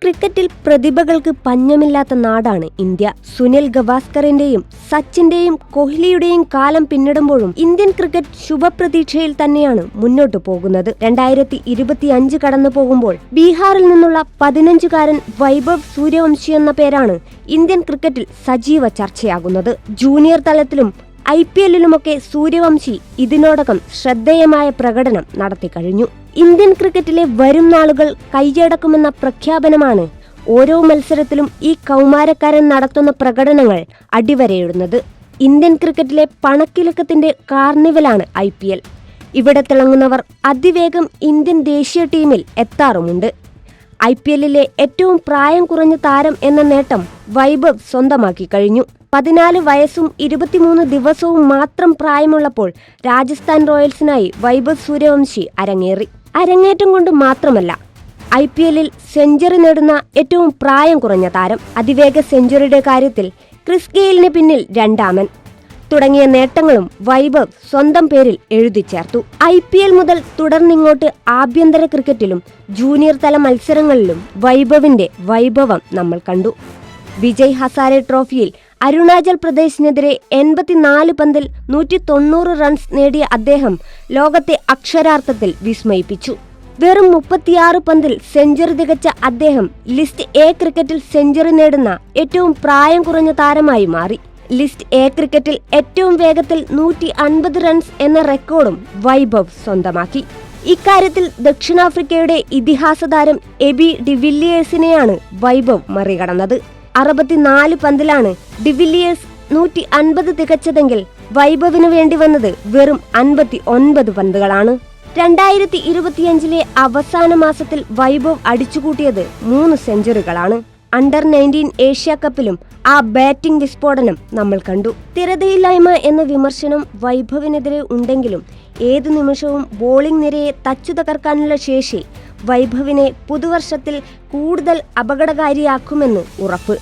ക്രിക്കറ്റിൽ പ്രതിഭകൾക്ക് പഞ്ഞമില്ലാത്ത നാടാണ് ഇന്ത്യ. സുനിൽ ഗവാസ്കറിന്റെയും സച്ചിന്റെയും കോഹ്ലിയുടെയും കാലം പിന്നിടുമ്പോഴും ഇന്ത്യൻ ക്രിക്കറ്റ് ശുഭപ്രതീക്ഷയിൽ തന്നെയാണ് മുന്നോട്ടു പോകുന്നത്. 2025 കടന്നു പോകുമ്പോൾ ബീഹാറിൽ നിന്നുള്ള 15-കാരൻ വൈഭവ് സൂര്യവംശി എന്ന പേരാണ് ഇന്ത്യൻ ക്രിക്കറ്റിൽ സജീവ ചർച്ചയാകുന്നത്. ജൂനിയർ തലത്തിലും IPLലുമൊക്കെ സൂര്യവംശി ഇതിനോടകം ശ്രദ്ധേയമായ പ്രകടനം നടത്തിക്കഴിഞ്ഞു. ഇന്ത്യൻ ക്രിക്കറ്റിലെ വരും നാളുകൾ കൈയടക്കുമെന്ന പ്രഖ്യാപനമാണ് ഓരോ മത്സരത്തിലും ഈ കൗമാരക്കാരൻ നടത്തുന്ന പ്രകടനങ്ങൾ അടിവരയിടുന്നത്. ഇന്ത്യൻ ക്രിക്കറ്റിലെ പണക്കിലുക്കത്തിന്റെ കാർണിവലാണ് IPL. ഇവിടെ തിളങ്ങുന്നവർ അതിവേഗം ഇന്ത്യൻ ദേശീയ ടീമിൽ എത്താറുമുണ്ട്. IPLലെ ഏറ്റവും പ്രായം കുറഞ്ഞ താരം എന്ന നേട്ടം വൈഭവ് സ്വന്തമാക്കി കഴിഞ്ഞു. 14 വയസ്സും 23 ദിവസവും മാത്രം പ്രായമുള്ളപ്പോൾ രാജസ്ഥാൻ റോയൽസിനായി വൈഭവ് സൂര്യവംശി അരങ്ങേറി. അരങ്ങേറ്റം കൊണ്ട് മാത്രമല്ല, IPLൽ സെഞ്ചുറി നേടുന്ന ഏറ്റവും പ്രായം കുറഞ്ഞ താരം, അതിവേഗ സെഞ്ചുറിയുടെ കാര്യത്തിൽ ക്രിസ് ഗെയിലിന് പിന്നിൽ രണ്ടാമൻ തുടങ്ങിയ നേട്ടങ്ങളും വൈഭവ് സ്വന്തം പേരിൽ എഴുതി ചേർത്തു. IPL മുതൽ തുടർന്നിങ്ങോട്ട് ആഭ്യന്തര ക്രിക്കറ്റിലും ജൂനിയർ തല മത്സരങ്ങളിലും വൈഭവിന്റെ വൈഭവം നമ്മൾ കണ്ടു. വിജയ് ഹസാരെ ട്രോഫിയിൽ അരുണാചൽ പ്രദേശിനെതിരെ 84 പന്തിൽ 190 റൺസ് നേടിയ അദ്ദേഹം ലോകത്തെ അക്ഷരാർത്ഥത്തിൽ വിസ്മയിപ്പിച്ചു. വെറും 36 പന്തിൽ സെഞ്ചുറി തികച്ച അദ്ദേഹം ലിസ്റ്റ് A ക്രിക്കറ്റിൽ സെഞ്ചുറി നേടുന്ന ഏറ്റവും പ്രായം കുറഞ്ഞ താരമായി മാറി. ലിസ്റ്റ് A ക്രിക്കറ്റിൽ ഏറ്റവും വേഗത്തിൽ 150 റൺസ് എന്ന റെക്കോർഡും വൈഭവ് സ്വന്തമാക്കി. ഇക്കാര്യത്തിൽ ദക്ഷിണാഫ്രിക്കയുടെ ഇതിഹാസ താരം എബി ഡിവില്ലിയേഴ്സിനെയാണ് വൈഭവ് മറികടന്നത്. 64 പന്തിലാണ് ഡിവില്ലിയേഴ്സ് 150 തികച്ചതെങ്കിൽ വൈഭവിന് വേണ്ടി വന്നത് വെറും 59 പന്തുകളാണ്. 2025 അവസാന മാസത്തിൽ വൈഭവ് അടിച്ചുകൂട്ടിയത് 3 സെഞ്ചുറികളാണ്. അണ്ടർ-19 ഏഷ്യ കപ്പിലും ആ ബാറ്റിംഗ് വിസ്ഫോടനം നമ്മൾ കണ്ടു. സ്ഥിരതയില്ലായ്മ എന്ന വിമർശനം വൈഭവിനെതിരെ ഉണ്ടെങ്കിലും ഏതു നിമിഷവും ബോളിംഗ് നിരയെ തച്ചു തകർക്കാനുള്ള ശേഷി വൈഭവിനെ പുതുവർഷത്തിൽ കൂടുതൽ അപകടകാരിയാക്കുമെന്ന് ഉറപ്പ്.